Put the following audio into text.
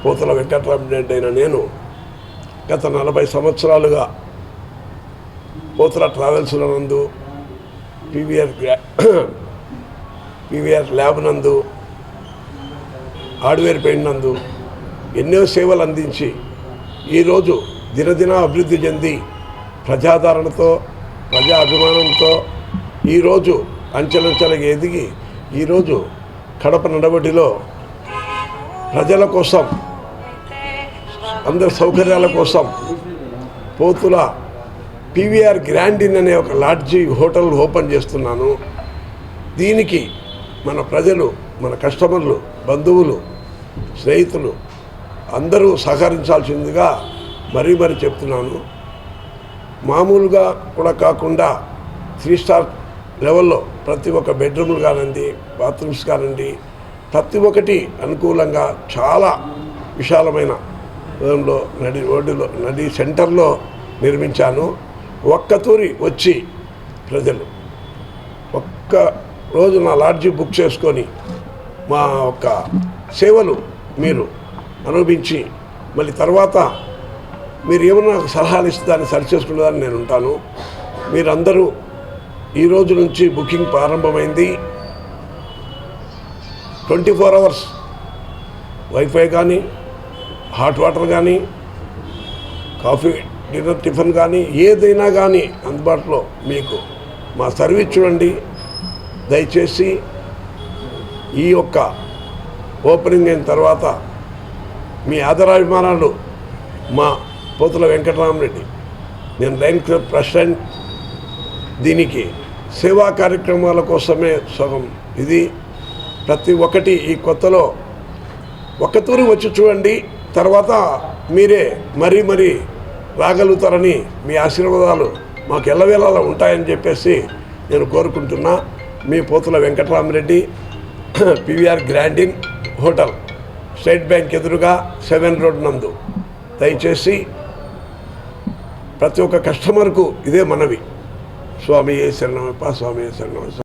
పోతుల వెంకటరామరెడ్డి అయిన నేను గత 40 సంవత్సరాలుగా పోతుల ట్రావెల్స్ల నందు పీవీఆర్ ల్యాబ్ నందు హార్డ్వేర్ పెయింట్ నందు ఎన్నో సేవలు అందించి ఈరోజు దినదిన అభివృద్ధి చెంది ప్రజాదరణతో ప్రజా అభిమానంతో ఈరోజు అంచెలంచెలుగా ఎదిగి ఈరోజు కడప నడవడిలో ప్రజల కోసం అందరి సౌకర్యాల కోసం పోతుల పీవీఆర్ గ్రాండ్ ఇన్ అనే ఒక లాడ్జీ హోటల్ ఓపెన్ చేస్తున్నాను. దీనికి మన ప్రజలు, మన కస్టమర్లు, బంధువులు, స్నేహితులు అందరూ సహకరించాల్సిందిగా మరీ చెప్తున్నాను. మామూలుగా కూడా కాకుండా 3 స్టార్ లెవెల్లో ప్రతి ఒక్క బెడ్రూమ్లు కానివ్వండి, బాత్రూమ్స్ కానివ్వండి, ప్రతి ఒక్కటి అనుకూలంగా చాలా విశాలమైన నడి సెంటర్లో నిర్మించాను. ఒక్కతూరి వచ్చి ప్రజలు ఒక్క రోజు నా లాడ్జీ బుక్ చేసుకొని మా యొక్క సేవలు మీరు అనుభవించి మళ్ళీ తర్వాత మీరు ఏమన్నా సలహాలు ఇస్తే దాన్ని సరిచేసుకునేదాన్ని నేను ఉంటాను. మీరందరూ ఈ రోజు నుంచి బుకింగ్ ప్రారంభమైంది. 24 అవర్స్ వైఫై కానీ, హాట్ వాటర్ కానీ, కాఫీ, డిన్నర్, టిఫిన్ కానీ ఏదైనా కానీ అందుబాటులో మీకు మా సర్వీస్ చూడండి. దయచేసి ఈ యొక్క ఓపెనింగ్ అయిన తర్వాత మీ ఆదరాభిమానాలు మా పోతుల వెంకటరామరెడ్డి, నేను లయన్ క్లబ్ ప్రెసిడెంట్. దీనికి సేవా కార్యక్రమాల కోసమే సగం ఇది. ప్రతి ఒక్కటి ఈ కొత్తలో ఒక్కతూరి వచ్చి చూడండి, తర్వాత మీరే మరీ రాగలుగుతారని మీ ఆశీర్వాదాలు మాకు ఎల్లవేళలా ఉంటాయని చెప్పేసి నేను కోరుకుంటున్నా. మీ Pothula Venkataramareddy, PVR grand inn hotel, state bank ఎదురుగా 7 రోడ్ నందు. దయచేసి ప్రతి ఒక్క కస్టమర్కు ఇదే మనవి. స్వామి శరణమప్ప, స్వామి శరణం.